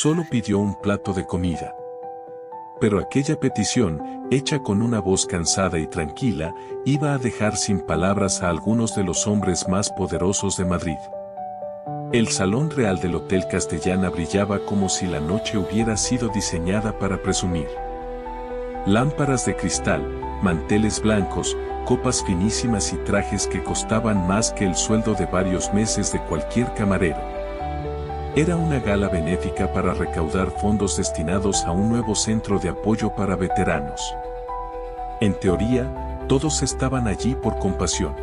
solo pidió un plato de comida. Pero aquella petición, hecha con una voz cansada y tranquila, iba a dejar sin palabras a algunos de los hombres más poderosos de Madrid. El salón real del Hotel Castellana brillaba como si la noche hubiera sido diseñada para presumir. Lámparas de cristal, manteles blancos, copas finísimas y trajes que costaban más que el sueldo de varios meses de cualquier camarero. Era una gala benéfica para recaudar fondos destinados a un nuevo centro de apoyo para veteranos. En teoría, todos estaban allí por compasión.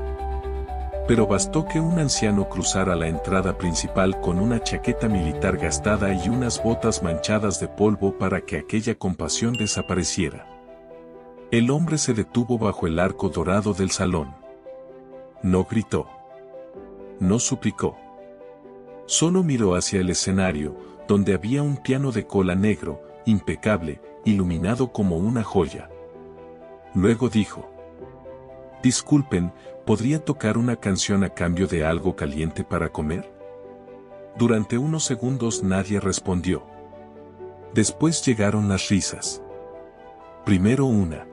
Pero bastó que un anciano cruzara la entrada principal con una chaqueta militar gastada y unas botas manchadas de polvo para que aquella compasión desapareciera. El hombre se detuvo bajo el arco dorado del salón. No gritó. No suplicó. Solo miró hacia el escenario, donde había un piano de cola negro, impecable, iluminado como una joya. Luego dijo: «Disculpen, ¿podría tocar una canción a cambio de algo caliente para comer?». Durante unos segundos nadie respondió. Después llegaron las risas. Primero una.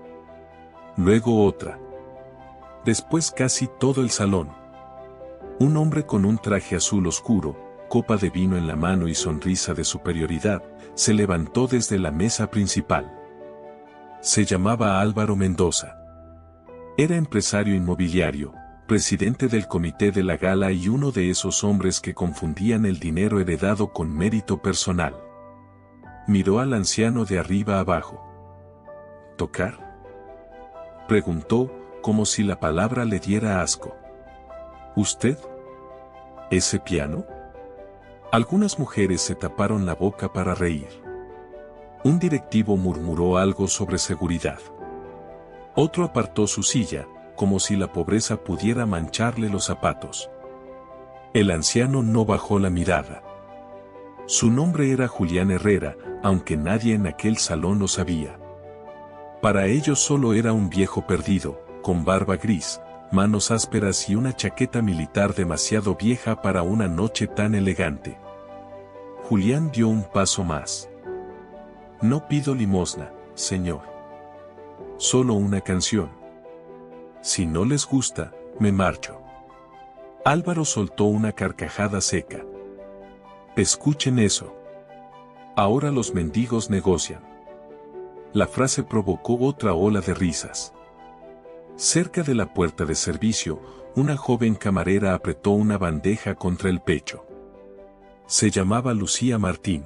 Luego otra. Después casi todo el salón. Un hombre con un traje azul oscuro, copa de vino en la mano y sonrisa de superioridad, se levantó desde la mesa principal. Se llamaba Álvaro Mendoza. Era empresario inmobiliario, presidente del comité de la gala y uno de esos hombres que confundían el dinero heredado con mérito personal. Miró al anciano de arriba abajo. ¿Tocar?, preguntó, como si la palabra le diera asco. ¿Usted? ¿Ese piano? Algunas mujeres se taparon la boca para reír. Un directivo murmuró algo sobre seguridad. Otro apartó su silla, como si la pobreza pudiera mancharle los zapatos. El anciano no bajó la mirada. Su nombre era Julián Herrera, aunque nadie en aquel salón lo sabía. Para ellos solo era un viejo perdido, con barba gris, manos ásperas y una chaqueta militar demasiado vieja para una noche tan elegante. Julián dio un paso más. «No pido limosna, señor. Solo una canción. Si no les gusta, me marcho». Álvaro soltó una carcajada seca. «Escuchen eso. Ahora los mendigos negocian». La frase provocó otra ola de risas. Cerca de la puerta de servicio, una joven camarera apretó una bandeja contra el pecho. Se llamaba Lucía Martín.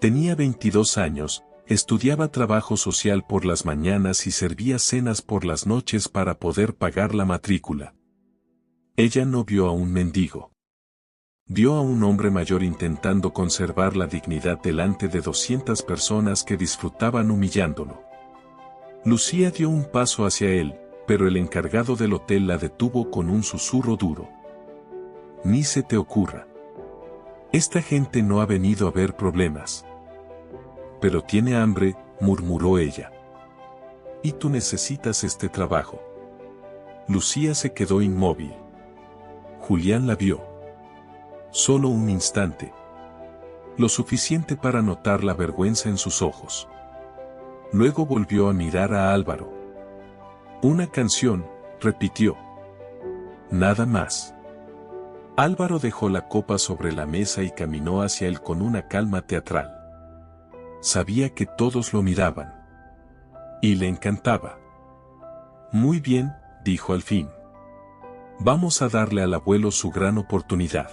Tenía 22 años, estudiaba trabajo social por las mañanas y servía cenas por las noches para poder pagar la matrícula. Ella no vio a un mendigo. Vio a un hombre mayor intentando conservar la dignidad delante de 200 personas que disfrutaban humillándolo. Lucía dio un paso hacia él, pero el encargado del hotel la detuvo con un susurro duro. «Ni se te ocurra. Esta gente no ha venido a ver problemas». «Pero tiene hambre», murmuró ella. «Y tú necesitas este trabajo». Lucía se quedó inmóvil. Julián la vio. Solo un instante. Lo suficiente para notar la vergüenza en sus ojos. Luego volvió a mirar a Álvaro. «Una canción», repitió. «Nada más». Álvaro dejó la copa sobre la mesa y caminó hacia él con una calma teatral. Sabía que todos lo miraban. Y le encantaba. «Muy bien», dijo al fin. «Vamos a darle al abuelo su gran oportunidad».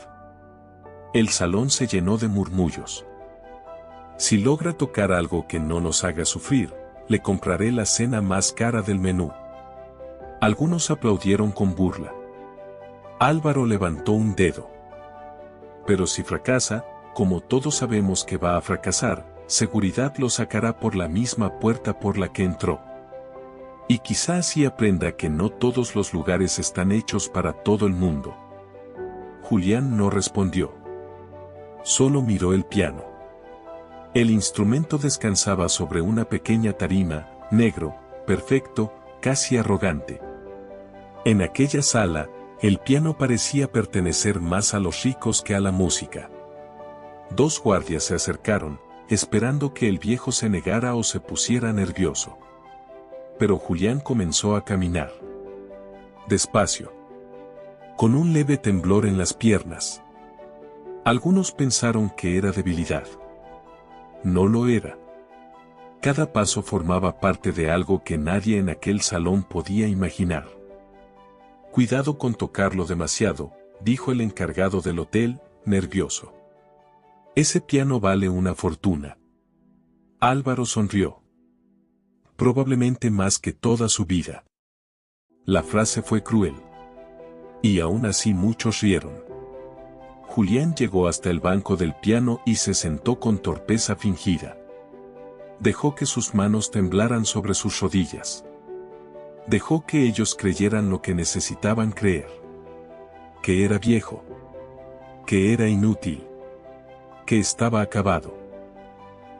El salón se llenó de murmullos. «Si logra tocar algo que no nos haga sufrir, le compraré la cena más cara del menú». Algunos aplaudieron con burla. Álvaro levantó un dedo. «Pero si fracasa, como todos sabemos que va a fracasar, seguridad lo sacará por la misma puerta por la que entró. Y quizá así aprenda que no todos los lugares están hechos para todo el mundo». Julián no respondió. Solo miró el piano. El instrumento descansaba sobre una pequeña tarima, negro, perfecto, casi arrogante. En aquella sala, el piano parecía pertenecer más a los ricos que a la música. Dos guardias se acercaron, esperando que el viejo se negara o se pusiera nervioso. Pero Julián comenzó a caminar. Despacio. Con un leve temblor en las piernas. Algunos pensaron que era debilidad. No lo era. Cada paso formaba parte de algo que nadie en aquel salón podía imaginar. Cuidado con tocarlo demasiado, dijo el encargado del hotel, nervioso. Ese piano vale una fortuna. Álvaro sonrió. Probablemente más que toda su vida. La frase fue cruel. Y aún así muchos rieron. Julián llegó hasta el banco del piano y se sentó con torpeza fingida. Dejó que sus manos temblaran sobre sus rodillas. Dejó que ellos creyeran lo que necesitaban creer. Que era viejo. Que era inútil. Que estaba acabado.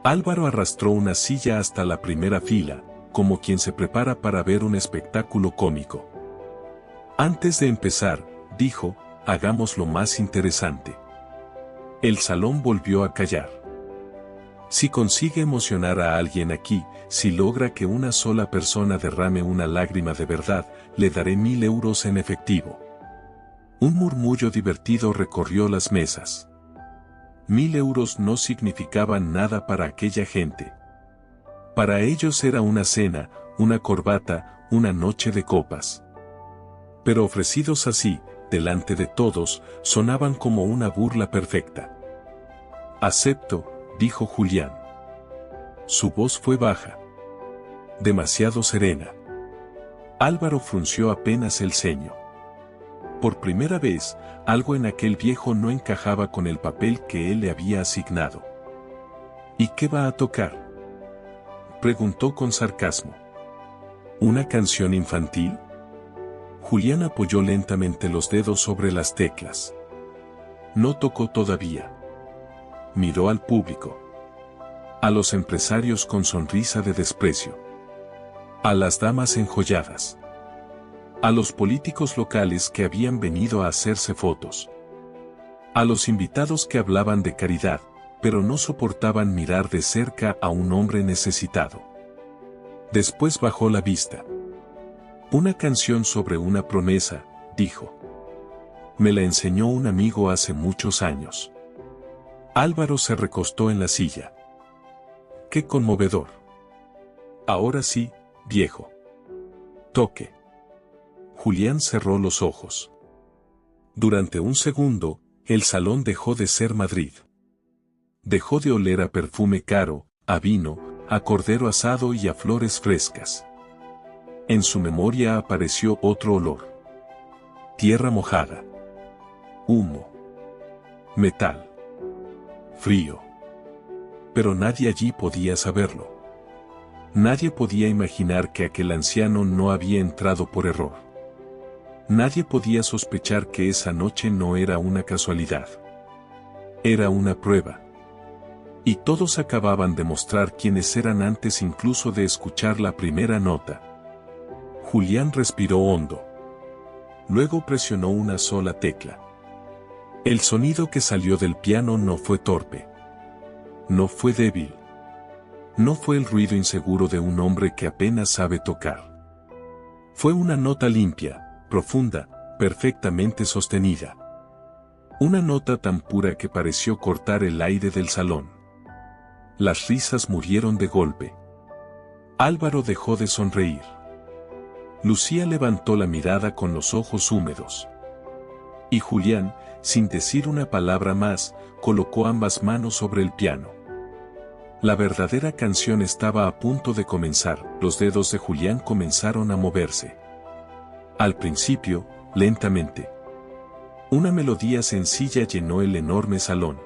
Álvaro arrastró una silla hasta la primera fila, como quien se prepara para ver un espectáculo cómico. Antes de empezar, dijo, hagamos lo más interesante. El salón volvió a callar. Si consigue emocionar a alguien aquí, si logra que una sola persona derrame una lágrima de verdad, le daré 1000 euros en efectivo. Un murmullo divertido recorrió las mesas. 1000 euros no significaban nada para aquella gente. Para ellos era una cena, una corbata, una noche de copas. Pero ofrecidos así, delante de todos, sonaban como una burla perfecta. Acepto, dijo Julián. Su voz fue baja. Demasiado serena. Álvaro frunció apenas el ceño. Por primera vez, algo en aquel viejo no encajaba con el papel que él le había asignado. ¿Y qué va a tocar?, preguntó con sarcasmo. ¿Una canción infantil? Julián apoyó lentamente los dedos sobre las teclas. No tocó todavía. Miró al público. A los empresarios con sonrisa de desprecio. A las damas enjolladas. A los políticos locales que habían venido a hacerse fotos. A los invitados que hablaban de caridad, pero no soportaban mirar de cerca a un hombre necesitado. Después bajó la vista. Una canción sobre una promesa, dijo. Me la enseñó un amigo hace muchos años. Álvaro se recostó en la silla. ¡Qué conmovedor! Ahora sí, viejo. Toque. Julián cerró los ojos. Durante un segundo, el salón dejó de ser Madrid. Dejó de oler a perfume caro, a vino, a cordero asado y a flores frescas. En su memoria apareció otro olor. Tierra mojada. Humo. Metal. Frío. Pero nadie allí podía saberlo. Nadie podía imaginar que aquel anciano no había entrado por error. Nadie podía sospechar que esa noche no era una casualidad. Era una prueba. Y todos acababan de mostrar quiénes eran antes incluso de escuchar la primera nota. Julián respiró hondo. Luego presionó una sola tecla. El sonido que salió del piano no fue torpe. No fue débil. No fue el ruido inseguro de un hombre que apenas sabe tocar. Fue una nota limpia, profunda, perfectamente sostenida. Una nota tan pura que pareció cortar el aire del salón. Las risas murieron de golpe. Álvaro dejó de sonreír. Lucía levantó la mirada con los ojos húmedos. Y Julián, sin decir una palabra más, colocó ambas manos sobre el piano. La verdadera canción estaba a punto de comenzar. Los dedos de Julián comenzaron a moverse. Al principio, lentamente. Una melodía sencilla llenó el enorme salón.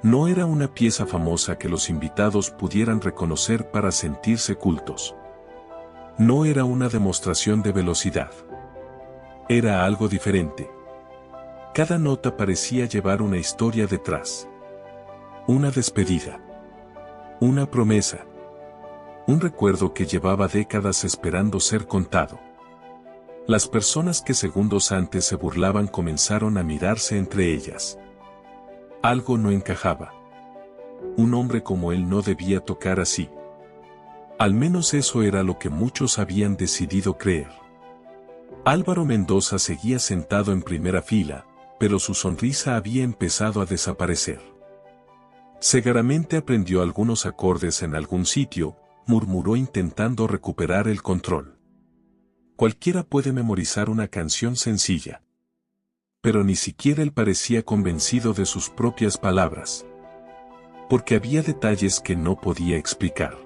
No era una pieza famosa que los invitados pudieran reconocer para sentirse cultos. No era una demostración de velocidad. Era algo diferente. Cada nota parecía llevar una historia detrás. Una despedida. Una promesa. Un recuerdo que llevaba décadas esperando ser contado. Las personas que segundos antes se burlaban comenzaron a mirarse entre ellas. Algo no encajaba. Un hombre como él no debía tocar así. Al menos eso era lo que muchos habían decidido creer. Álvaro Mendoza seguía sentado en primera fila, pero su sonrisa había empezado a desaparecer. Seguramente aprendió algunos acordes en algún sitio, murmuró intentando recuperar el control. Cualquiera puede memorizar una canción sencilla. Pero ni siquiera él parecía convencido de sus propias palabras. Porque había detalles que no podía explicar.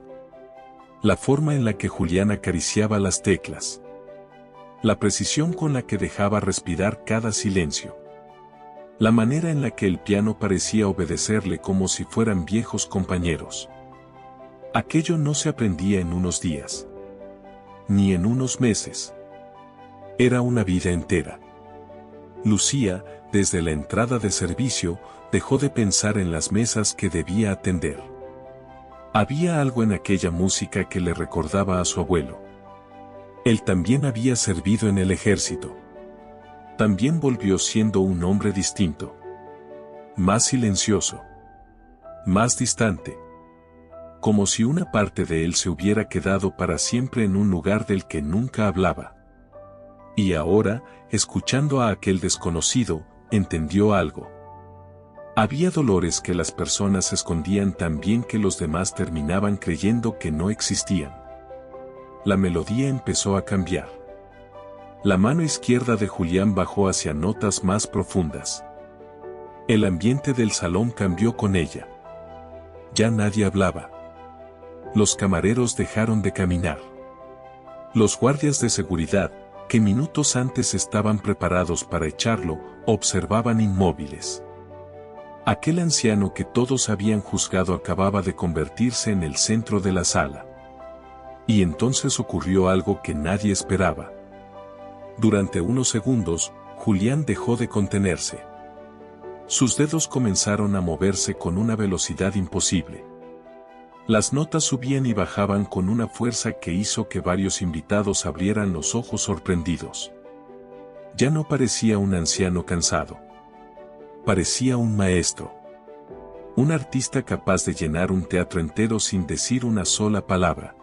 La forma en la que Julián acariciaba las teclas. La precisión con la que dejaba respirar cada silencio. La manera en la que el piano parecía obedecerle como si fueran viejos compañeros. Aquello no se aprendía en unos días. Ni en unos meses. Era una vida entera. Lucía, desde la entrada de servicio, dejó de pensar en las mesas que debía atender. Había algo en aquella música que le recordaba a su abuelo. Él también había servido en el ejército. También volvió siendo un hombre distinto. Más silencioso. Más distante. Como si una parte de él se hubiera quedado para siempre en un lugar del que nunca hablaba. Y ahora, escuchando a aquel desconocido, entendió algo. Había dolores que las personas escondían tan bien que los demás terminaban creyendo que no existían. La melodía empezó a cambiar. La mano izquierda de Julián bajó hacia notas más profundas. El ambiente del salón cambió con ella. Ya nadie hablaba. Los camareros dejaron de caminar. Los guardias de seguridad, que minutos antes estaban preparados para echarlo, observaban inmóviles. Aquel anciano que todos habían juzgado acababa de convertirse en el centro de la sala. Y entonces ocurrió algo que nadie esperaba. Durante unos segundos, Julián dejó de contenerse. Sus dedos comenzaron a moverse con una velocidad imposible. Las notas subían y bajaban con una fuerza que hizo que varios invitados abrieran los ojos sorprendidos. Ya no parecía un anciano cansado. Parecía un maestro. Un artista capaz de llenar un teatro entero sin decir una sola palabra.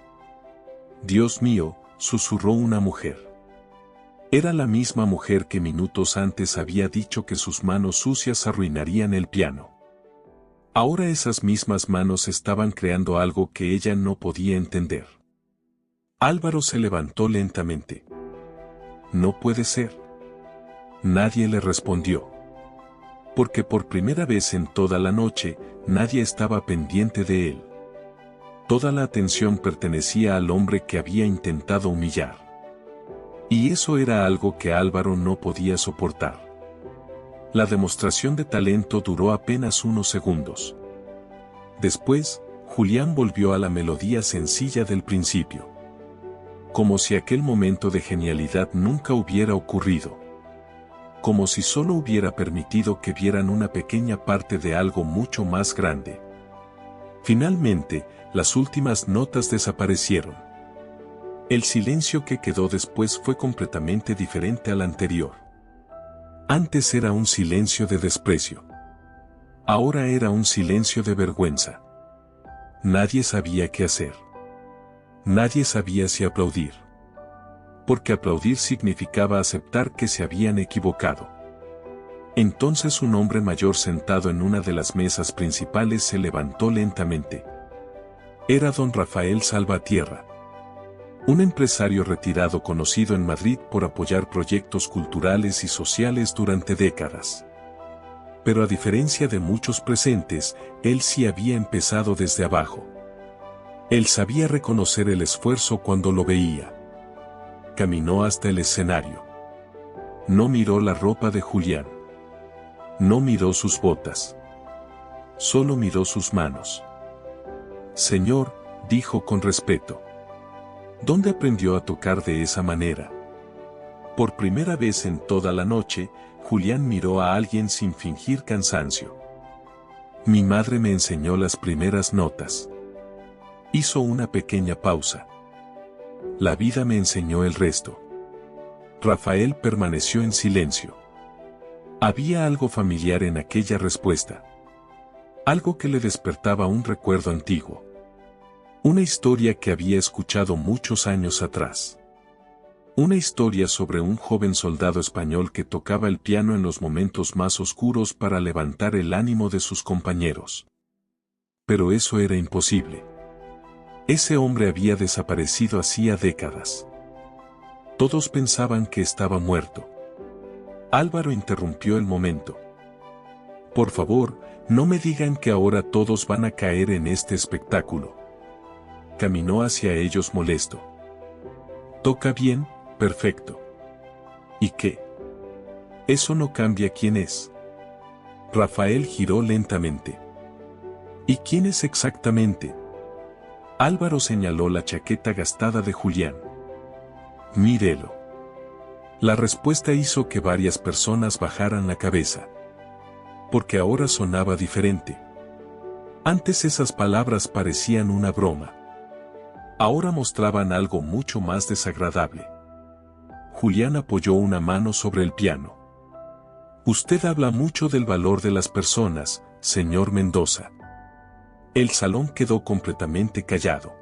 «Dios mío», susurró una mujer. Era la misma mujer que minutos antes había dicho que sus manos sucias arruinarían el piano. Ahora esas mismas manos estaban creando algo que ella no podía entender. Álvaro se levantó lentamente. «No puede ser». Nadie le respondió. Porque por primera vez en toda la noche, nadie estaba pendiente de él. Toda la atención pertenecía al hombre que había intentado humillar. Y eso era algo que Álvaro no podía soportar. La demostración de talento duró apenas unos segundos. Después, Julián volvió a la melodía sencilla del principio. Como si aquel momento de genialidad nunca hubiera ocurrido. Como si solo hubiera permitido que vieran una pequeña parte de algo mucho más grande. Finalmente, las últimas notas desaparecieron. El silencio que quedó después fue completamente diferente al anterior. Antes era un silencio de desprecio. Ahora era un silencio de vergüenza. Nadie sabía qué hacer. Nadie sabía si aplaudir. Porque aplaudir significaba aceptar que se habían equivocado. Entonces un hombre mayor sentado en una de las mesas principales se levantó lentamente. Era don Rafael Salvatierra. Un empresario retirado conocido en Madrid por apoyar proyectos culturales y sociales durante décadas. Pero a diferencia de muchos presentes, él sí había empezado desde abajo. Él sabía reconocer el esfuerzo cuando lo veía. Caminó hasta el escenario. No miró la ropa de Julián. No miró sus botas. Solo miró sus manos. «Señor», dijo con respeto. ¿Dónde aprendió a tocar de esa manera? Por primera vez en toda la noche, Julián miró a alguien sin fingir cansancio. «Mi madre me enseñó las primeras notas». Hizo una pequeña pausa. «La vida me enseñó el resto». Rafael permaneció en silencio. Había algo familiar en aquella respuesta. Algo que le despertaba un recuerdo antiguo. Una historia que había escuchado muchos años atrás. Una historia sobre un joven soldado español que tocaba el piano en los momentos más oscuros para levantar el ánimo de sus compañeros. Pero eso era imposible. Ese hombre había desaparecido hacía décadas. Todos pensaban que estaba muerto. Álvaro interrumpió el momento. Por favor, no me digan que ahora todos van a caer en este espectáculo. Caminó hacia ellos molesto. Toca bien, perfecto. ¿Y qué? Eso no cambia quién es. Rafael giró lentamente. ¿Y quién es exactamente? Álvaro señaló la chaqueta gastada de Julián. Mírelo. La respuesta hizo que varias personas bajaran la cabeza. Porque ahora sonaba diferente. Antes esas palabras parecían una broma. Ahora mostraban algo mucho más desagradable. Julián apoyó una mano sobre el piano. Usted habla mucho del valor de las personas, señor Mendoza. El salón quedó completamente callado.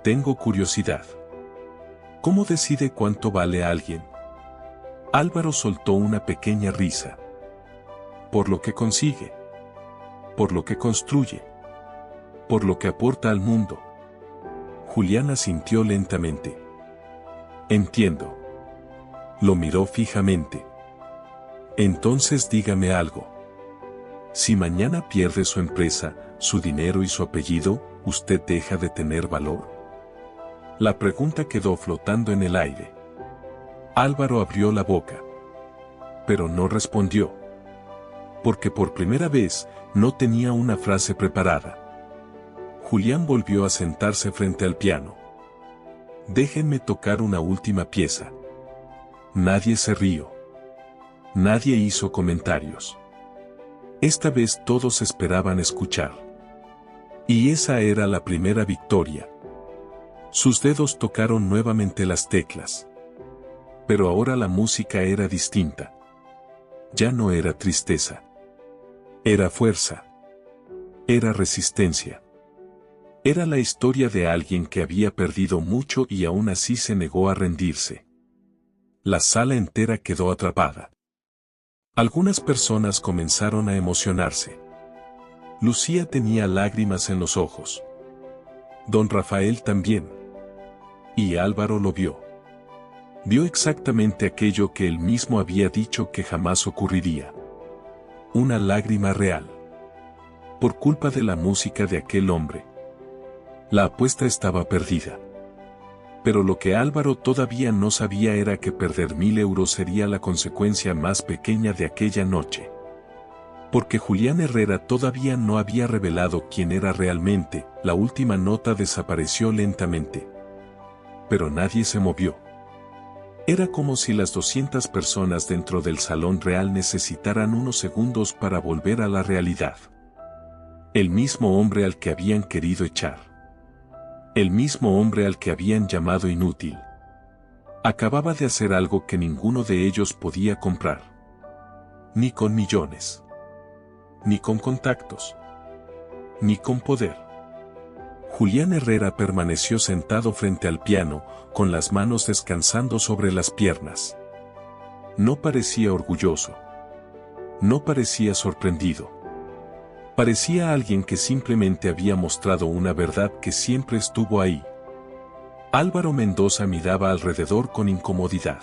Tengo curiosidad. ¿Cómo decide cuánto vale alguien? Álvaro soltó una pequeña risa. Por lo que consigue. Por lo que construye. Por lo que aporta al mundo. Julián asintió lentamente. Entiendo. Lo miró fijamente. Entonces dígame algo. Si mañana pierde su empresa, su dinero y su apellido, ¿usted deja de tener valor? La pregunta quedó flotando en el aire. Álvaro abrió la boca. Pero no respondió. Porque por primera vez, no tenía una frase preparada. Julián volvió a sentarse frente al piano. Déjenme tocar una última pieza. Nadie se rió. Nadie hizo comentarios. Esta vez todos esperaban escuchar. Y esa era la primera victoria. Sus dedos tocaron nuevamente las teclas. Pero ahora la música era distinta. Ya no era tristeza. Era fuerza. Era resistencia. Era la historia de alguien que había perdido mucho y aún así se negó a rendirse. La sala entera quedó atrapada. Algunas personas comenzaron a emocionarse. Lucía tenía lágrimas en los ojos. Don Rafael también. Y Álvaro lo vio. Vio exactamente aquello que él mismo había dicho que jamás ocurriría. Una lágrima real. Por culpa de la música de aquel hombre. La apuesta estaba perdida. Pero lo que Álvaro todavía no sabía era que perder 1000 euros sería la consecuencia más pequeña de aquella noche. Porque Julián Herrera todavía no había revelado quién era realmente, la última nota desapareció lentamente. Pero nadie se movió. Era como si las 200 personas dentro del salón real necesitaran unos segundos para volver a la realidad. El mismo hombre al que habían querido echar. El mismo hombre al que habían llamado inútil. Acababa de hacer algo que ninguno de ellos podía comprar. Ni con millones. Ni con contactos. Ni con poder. Julián Herrera permaneció sentado frente al piano, con las manos descansando sobre las piernas. No parecía orgulloso. No parecía sorprendido. Parecía alguien que simplemente había mostrado una verdad que siempre estuvo ahí. Álvaro Mendoza miraba alrededor con incomodidad.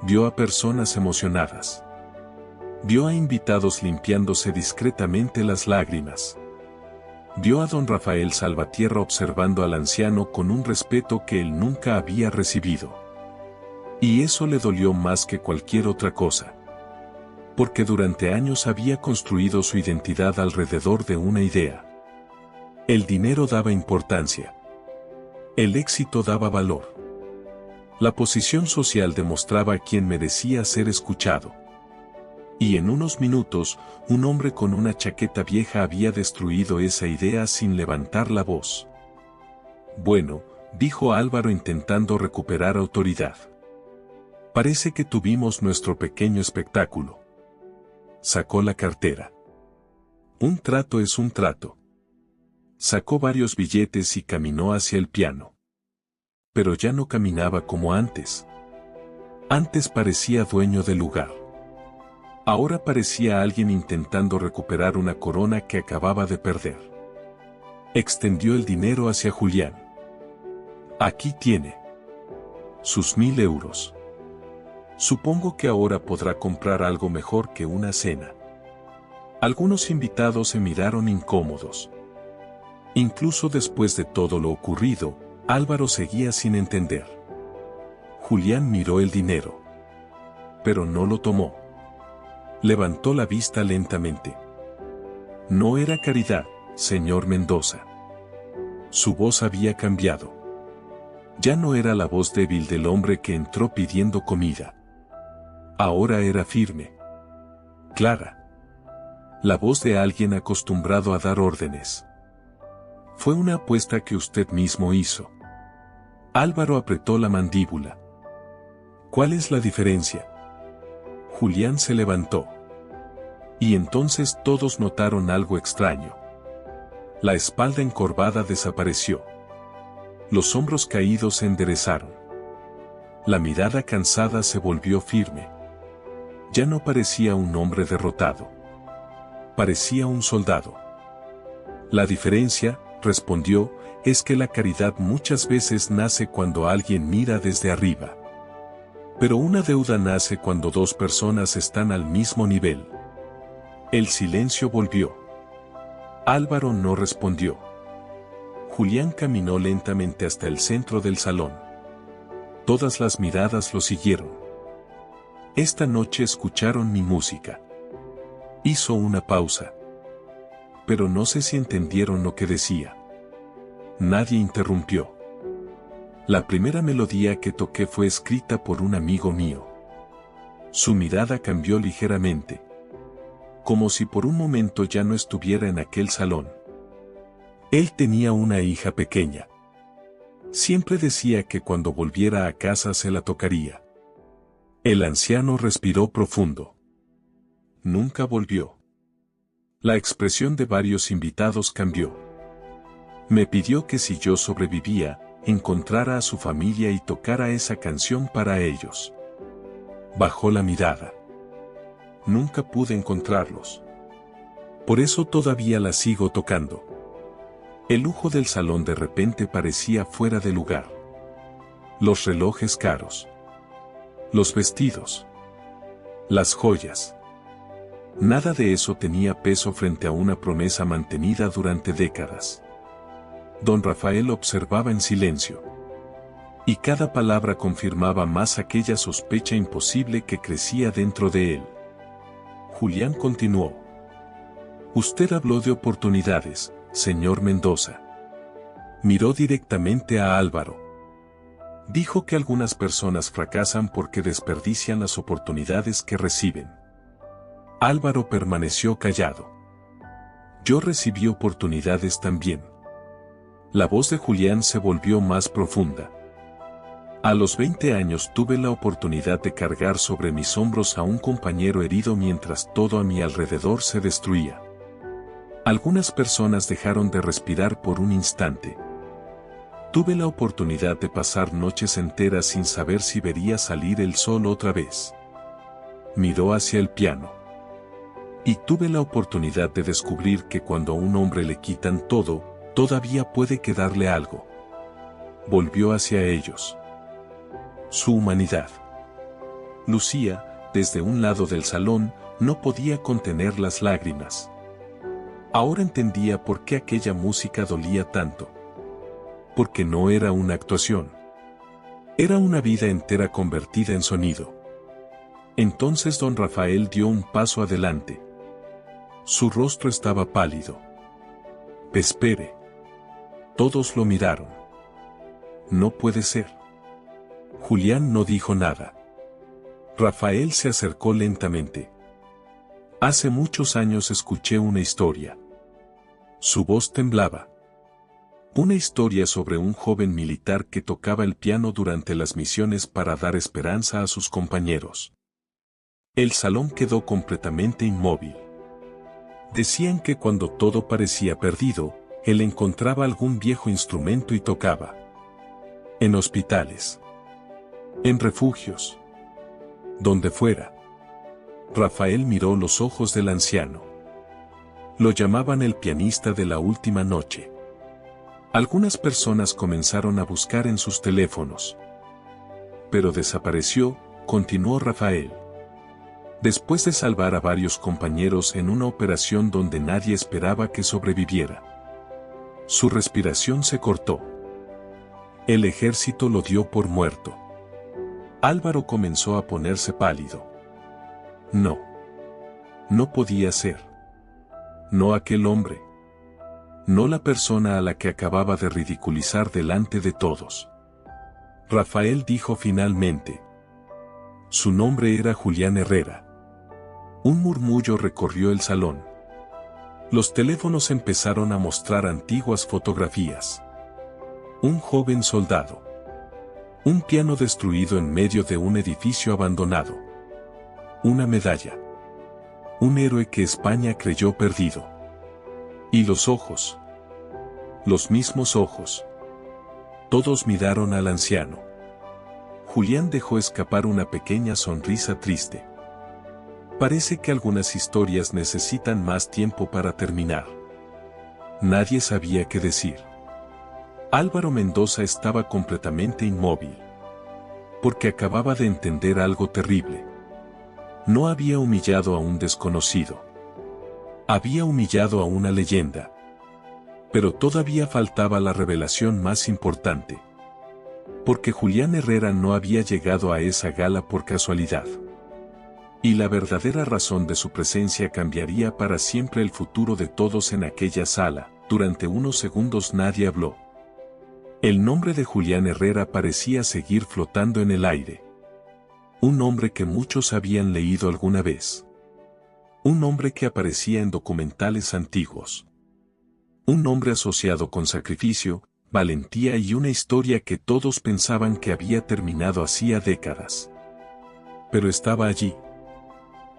Vio a personas emocionadas. Vio a invitados limpiándose discretamente las lágrimas. Vio a don Rafael Salvatierra observando al anciano con un respeto que él nunca había recibido. Y eso le dolió más que cualquier otra cosa. Porque durante años había construido su identidad alrededor de una idea. El dinero daba importancia. El éxito daba valor. La posición social demostraba quién merecía ser escuchado. Y en unos minutos, un hombre con una chaqueta vieja había destruido esa idea sin levantar la voz. Bueno, dijo Álvaro intentando recuperar autoridad. Parece que tuvimos nuestro pequeño espectáculo. Sacó la cartera. Un trato es un trato. Sacó varios billetes y caminó hacia el piano. Pero ya no caminaba como antes. Antes parecía dueño del lugar. Ahora parecía alguien intentando recuperar una corona que acababa de perder. Extendió el dinero hacia Julián. Aquí tiene. Sus 1000 euros. Supongo que ahora podrá comprar algo mejor que una cena. Algunos invitados se miraron incómodos. Incluso después de todo lo ocurrido, Álvaro seguía sin entender. Julián miró el dinero. Pero no lo tomó. Levantó la vista lentamente. No era caridad, señor Mendoza. Su voz había cambiado. Ya no era la voz débil del hombre que entró pidiendo comida. Ahora era firme. Clara. La voz de alguien acostumbrado a dar órdenes. Fue una apuesta que usted mismo hizo. Álvaro apretó la mandíbula. ¿Cuál es la diferencia? Julián se levantó. Y entonces todos notaron algo extraño. La espalda encorvada desapareció. Los hombros caídos se enderezaron. La mirada cansada se volvió firme. Ya no parecía un hombre derrotado. Parecía un soldado. La diferencia, respondió, es que la caridad muchas veces nace cuando alguien mira desde arriba. Pero una deuda nace cuando dos personas están al mismo nivel. El silencio volvió. Álvaro no respondió. Julián caminó lentamente hasta el centro del salón. Todas las miradas lo siguieron. Esta noche escucharon mi música. Hizo una pausa. Pero no sé si entendieron lo que decía. Nadie interrumpió. La primera melodía que toqué fue escrita por un amigo mío. Su mirada cambió ligeramente. Como si por un momento ya no estuviera en aquel salón. Él tenía una hija pequeña. Siempre decía que cuando volviera a casa se la tocaría. El anciano respiró profundo. Nunca volvió. La expresión de varios invitados cambió. Me pidió que si yo sobrevivía, encontrara a su familia y tocara esa canción para ellos. Bajó la mirada. Nunca pude encontrarlos. Por eso todavía la sigo tocando. El lujo del salón de repente parecía fuera de lugar. Los relojes caros. Los vestidos. Las joyas. Nada de eso tenía peso frente a una promesa mantenida durante décadas. Don Rafael observaba en silencio. Y cada palabra confirmaba más aquella sospecha imposible que crecía dentro de él. Julián continuó. Usted habló de oportunidades, señor Mendoza. Miró directamente a Álvaro. Dijo que algunas personas fracasan porque desperdician las oportunidades que reciben. Álvaro permaneció callado. Yo recibí oportunidades también. La voz de Julián se volvió más profunda. A los 20 años tuve la oportunidad de cargar sobre mis hombros a un compañero herido mientras todo a mi alrededor se destruía. Algunas personas dejaron de respirar por un instante. Tuve la oportunidad de pasar noches enteras sin saber si vería salir el sol otra vez. Miró hacia el piano. Y tuve la oportunidad de descubrir que cuando a un hombre le quitan todo, todavía puede quedarle algo. Volvió hacia ellos. Su humanidad. Lucía, desde un lado del salón, no podía contener las lágrimas. Ahora entendía por qué aquella música dolía tanto. Porque no era una actuación. Era una vida entera convertida en sonido. Entonces don Rafael dio un paso adelante. Su rostro estaba pálido. Espere. Todos lo miraron. No puede ser. Julián no dijo nada. Rafael se acercó lentamente. Hace muchos años escuché una historia. Su voz temblaba. Una historia sobre un joven militar que tocaba el piano durante las misiones para dar esperanza a sus compañeros. El salón quedó completamente inmóvil. Decían que cuando todo parecía perdido, él encontraba algún viejo instrumento y tocaba. En hospitales. En refugios. Donde fuera. Rafael miró los ojos del anciano. Lo llamaban el pianista de la última noche. Algunas personas comenzaron a buscar en sus teléfonos. Pero desapareció, continuó Rafael. Después de salvar a varios compañeros en una operación donde nadie esperaba que sobreviviera. Su respiración se cortó. El ejército lo dio por muerto. Álvaro comenzó a ponerse pálido. No. No podía ser. No aquel hombre. No la persona a la que acababa de ridiculizar delante de todos. Rafael dijo finalmente. Su nombre era Julián Herrera. Un murmullo recorrió el salón. Los teléfonos empezaron a mostrar antiguas fotografías. Un joven soldado. Un piano destruido en medio de un edificio abandonado. Una medalla. Un héroe que España creyó perdido. Y los ojos. Los mismos ojos. Todos miraron al anciano. Julián dejó escapar una pequeña sonrisa triste. Parece que algunas historias necesitan más tiempo para terminar. Nadie sabía qué decir. Álvaro Mendoza estaba completamente inmóvil. Porque acababa de entender algo terrible. No había humillado a un desconocido. Había humillado a una leyenda. Pero todavía faltaba la revelación más importante. Porque Julián Herrera no había llegado a esa gala por casualidad. Y la verdadera razón de su presencia cambiaría para siempre el futuro de todos en aquella sala. Durante unos segundos nadie habló. El nombre de Julián Herrera parecía seguir flotando en el aire. Un nombre que muchos habían leído alguna vez. Un nombre que aparecía en documentales antiguos. Un nombre asociado con sacrificio, valentía y una historia que todos pensaban que había terminado hacía décadas. Pero estaba allí.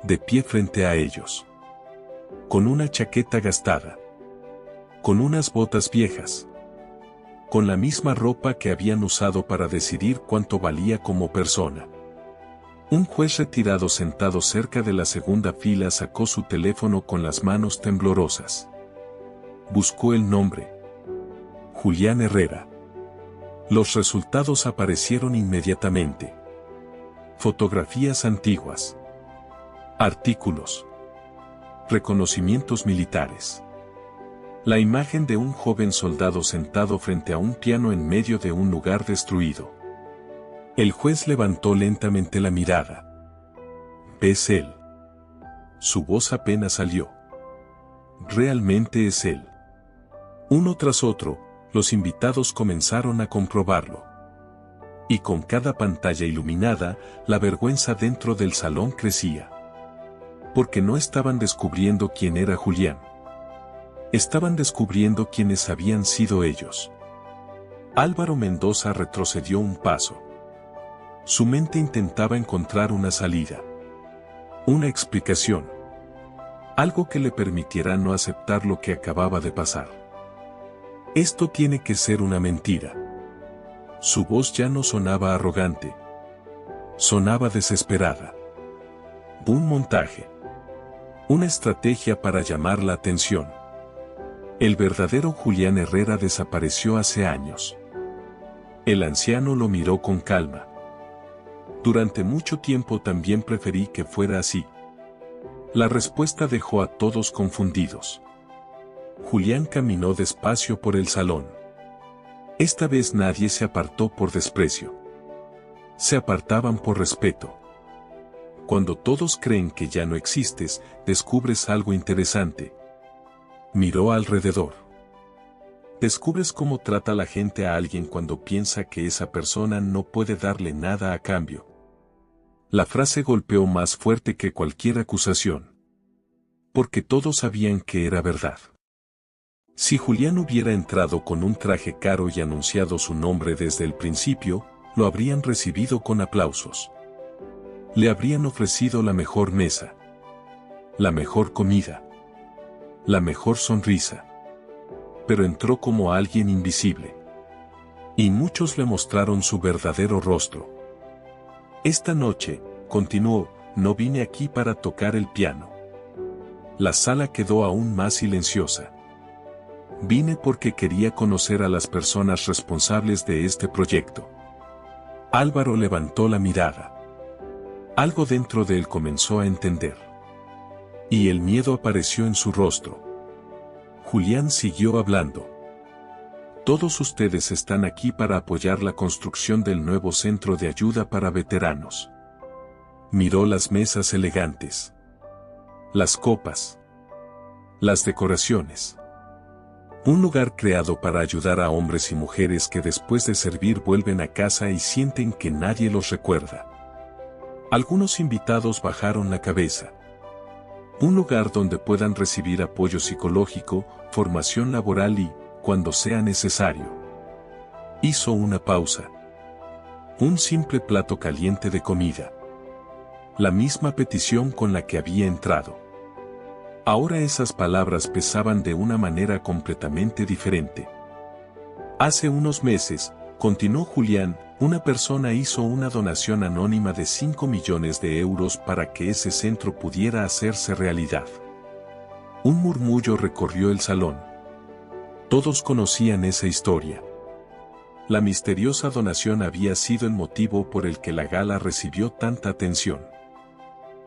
De pie frente a ellos. Con una chaqueta gastada. Con unas botas viejas. Con la misma ropa que habían usado para decidir cuánto valía como persona. Un juez retirado sentado cerca de la segunda fila sacó su teléfono con las manos temblorosas. Buscó el nombre. Julián Herrera. Los resultados aparecieron inmediatamente. Fotografías antiguas. Artículos. Reconocimientos militares. La imagen de un joven soldado sentado frente a un piano en medio de un lugar destruido. El juez levantó lentamente la mirada. ¿Es él? Su voz apenas salió. Realmente es él. Uno tras otro, los invitados comenzaron a comprobarlo. Y con cada pantalla iluminada, la vergüenza dentro del salón crecía. Porque no estaban descubriendo quién era Julián. Estaban descubriendo quiénes habían sido ellos. Álvaro Mendoza retrocedió un paso. Su mente intentaba encontrar una salida. Una explicación. Algo que le permitiera no aceptar lo que acababa de pasar. Esto tiene que ser una mentira. Su voz ya no sonaba arrogante. Sonaba desesperada. Un montaje. Una estrategia para llamar la atención. El verdadero Julián Herrera desapareció hace años. El anciano lo miró con calma. Durante mucho tiempo también preferí que fuera así. La respuesta dejó a todos confundidos. Julián caminó despacio por el salón. Esta vez nadie se apartó por desprecio. Se apartaban por respeto. Cuando todos creen que ya no existes, descubres algo interesante. Miró alrededor. Descubres cómo trata la gente a alguien cuando piensa que esa persona no puede darle nada a cambio. La frase golpeó más fuerte que cualquier acusación. Porque todos sabían que era verdad. Si Julián hubiera entrado con un traje caro y anunciado su nombre desde el principio, lo habrían recibido con aplausos. Le habrían ofrecido la mejor mesa. La mejor comida. la mejor sonrisa. Pero entró como alguien invisible. Y muchos le mostraron su verdadero rostro. Esta noche, continuó, no vine aquí para tocar el piano. La sala quedó aún más silenciosa. Vine porque quería conocer a las personas responsables de este proyecto. Álvaro levantó la mirada. Algo dentro de él comenzó a entender. Y el miedo apareció en su rostro. Julián siguió hablando. Todos ustedes están aquí para apoyar la construcción del nuevo centro de ayuda para veteranos. Miró las mesas elegantes. Las copas. Las decoraciones. Un lugar creado para ayudar a hombres y mujeres que después de servir vuelven a casa y sienten que nadie los recuerda. Algunos invitados bajaron la cabeza. Un lugar donde puedan recibir apoyo psicológico, formación laboral y, cuando sea necesario. Hizo una pausa. Un simple plato caliente de comida. La misma petición con la que había entrado. Ahora esas palabras pesaban de una manera completamente diferente. Hace unos meses, continuó Julián, una persona hizo una donación anónima de 5 millones de euros para que ese centro pudiera hacerse realidad. Un murmullo recorrió el salón. Todos conocían esa historia. La misteriosa donación había sido el motivo por el que la gala recibió tanta atención.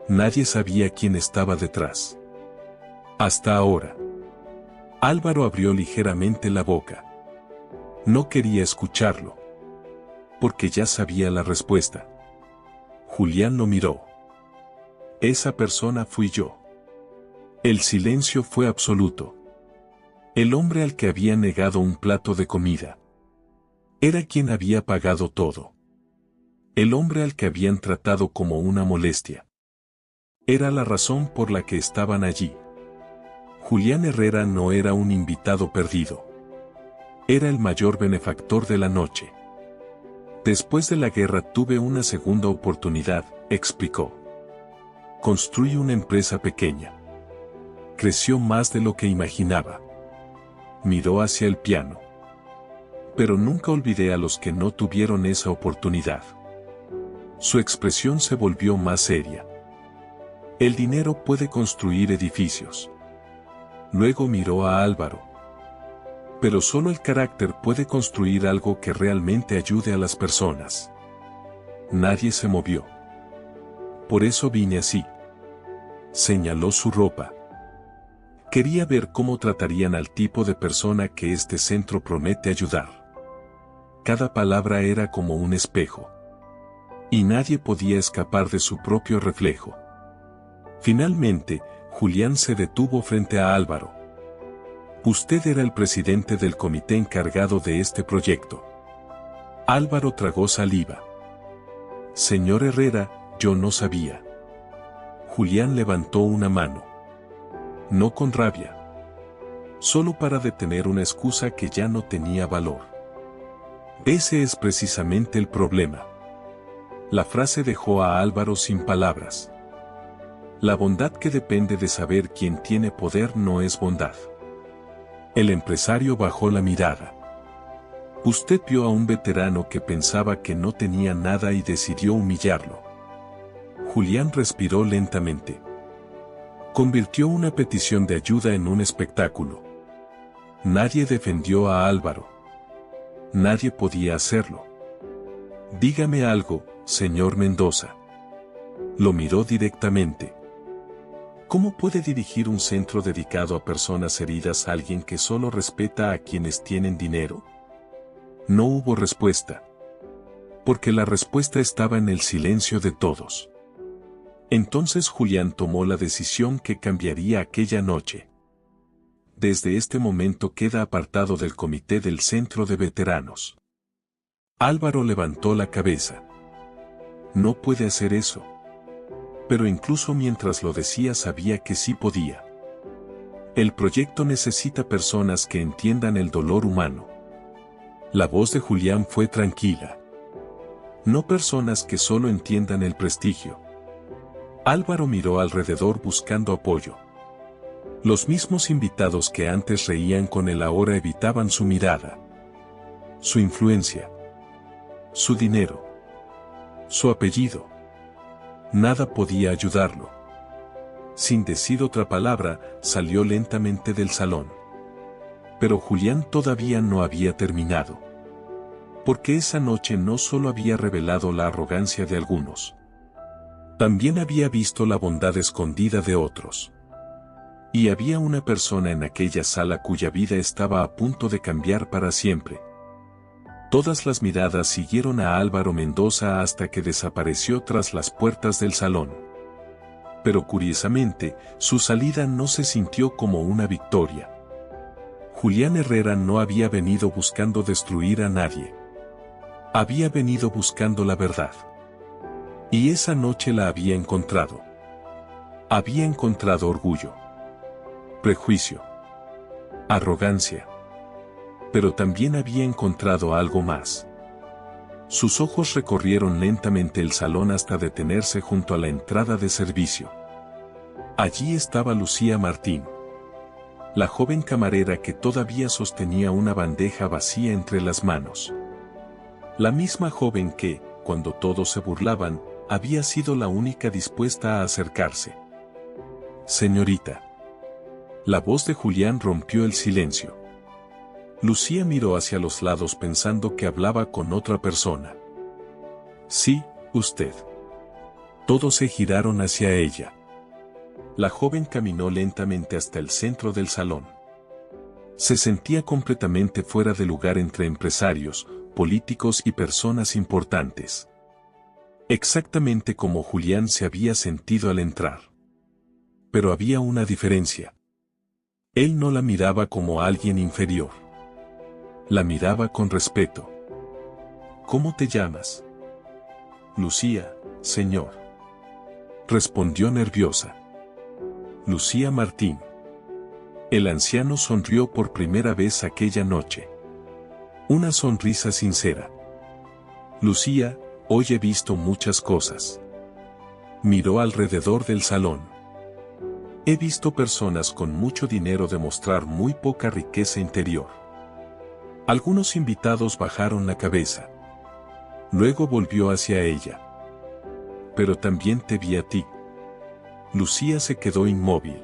Nadie sabía quién estaba detrás. Hasta ahora. Álvaro abrió ligeramente la boca. No quería escucharlo. Porque ya sabía la respuesta. Julián lo miró. Esa persona fui yo. El silencio fue absoluto. El hombre al que había negado un plato de comida. Era quien había pagado todo. El hombre al que habían tratado como una molestia. Era la razón por la que estaban allí. Julián Herrera no era un invitado perdido. Era el mayor benefactor de la noche. Después de la guerra tuve una segunda oportunidad, explicó. Construí una empresa pequeña. Creció más de lo que imaginaba. Miró hacia el piano. Pero nunca olvidé a los que no tuvieron esa oportunidad. Su expresión se volvió más seria. El dinero puede construir edificios. Luego miró a Álvaro. Pero solo el carácter puede construir algo que realmente ayude a las personas. Nadie se movió. Por eso vine así. Señaló su ropa. Quería ver cómo tratarían al tipo de persona que este centro promete ayudar. Cada palabra era como un espejo. Y nadie podía escapar de su propio reflejo. Finalmente, Julián se detuvo frente a Álvaro. Usted era el presidente del comité encargado de este proyecto. Álvaro tragó saliva. Señor Herrera, yo no sabía. Julián levantó una mano. No con rabia. Solo para detener una excusa que ya no tenía valor. Ese es precisamente el problema. La frase dejó a Álvaro sin palabras. La bondad que depende de saber quién tiene poder no es bondad. El empresario bajó la mirada. Usted vio a un veterano que pensaba que no tenía nada y decidió humillarlo. Julián respiró lentamente. Convirtió una petición de ayuda en un espectáculo. Nadie defendió a Álvaro. Nadie podía hacerlo. Dígame algo, señor Mendoza. Lo miró directamente. ¿Cómo puede dirigir un centro dedicado a personas heridas a alguien que solo respeta a quienes tienen dinero? No hubo respuesta. Porque la respuesta estaba en el silencio de todos. Entonces Julián tomó la decisión que cambiaría aquella noche. Desde este momento queda apartado del comité del centro de veteranos. Álvaro levantó la cabeza. No puede hacer eso. Pero incluso mientras lo decía sabía que sí podía. El proyecto necesita personas que entiendan el dolor humano. La voz de Julián fue tranquila. No personas que solo entiendan el prestigio. Álvaro miró alrededor buscando apoyo. Los mismos invitados que antes reían con él ahora evitaban su mirada, su influencia, su dinero, su apellido. Nada podía ayudarlo. Sin decir otra palabra, salió lentamente del salón. Pero Julián todavía no había terminado. Porque esa noche no solo había revelado la arrogancia de algunos, también había visto la bondad escondida de otros. Y había una persona en aquella sala cuya vida estaba a punto de cambiar para siempre. Todas las miradas siguieron a Álvaro Mendoza hasta que desapareció tras las puertas del salón. Pero curiosamente, su salida no se sintió como una victoria. Julián Herrera no había venido buscando destruir a nadie. Había venido buscando la verdad. Y esa noche la había encontrado. Había encontrado orgullo, prejuicio, arrogancia. Pero también había encontrado algo más. Sus ojos recorrieron lentamente el salón hasta detenerse junto a la entrada de servicio. Allí estaba Lucía Martín, la joven camarera que todavía sostenía una bandeja vacía entre las manos. La misma joven que, cuando todos se burlaban, había sido la única dispuesta a acercarse. Señorita. La voz de Julián rompió el silencio. Lucía miró hacia los lados pensando que hablaba con otra persona. Sí, usted. Todos se giraron hacia ella. La joven caminó lentamente hasta el centro del salón. Se sentía completamente fuera de lugar entre empresarios, políticos y personas importantes. Exactamente como Julián se había sentido al entrar. Pero había una diferencia. Él no la miraba como alguien inferior. La miraba con respeto. ¿Cómo te llamas? Lucía, señor. Respondió nerviosa. Lucía Martín. El anciano sonrió por primera vez aquella noche. Una sonrisa sincera. Lucía, hoy he visto muchas cosas. Miró alrededor del salón. He visto personas con mucho dinero demostrar muy poca riqueza interior. Algunos invitados bajaron la cabeza. Luego volvió hacia ella. Pero también te vi a ti. Lucía se quedó inmóvil.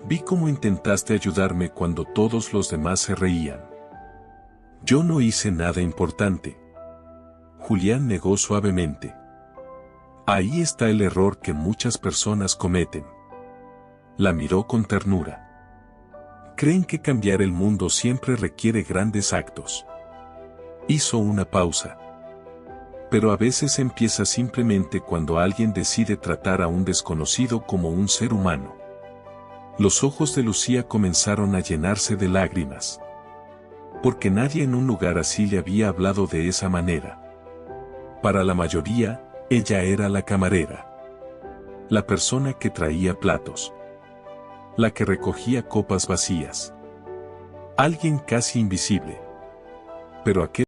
Vi cómo intentaste ayudarme cuando todos los demás se reían. Yo no hice nada importante. Julián negó suavemente. Ahí está el error que muchas personas cometen. La miró con ternura. Creen que cambiar el mundo siempre requiere grandes actos. Hizo una pausa. Pero a veces empieza simplemente cuando alguien decide tratar a un desconocido como un ser humano. Los ojos de Lucía comenzaron a llenarse de lágrimas. Porque nadie en un lugar así le había hablado de esa manera. Para la mayoría, ella era la camarera. La persona que traía platos. La que recogía copas vacías. Alguien casi invisible. Pero aquel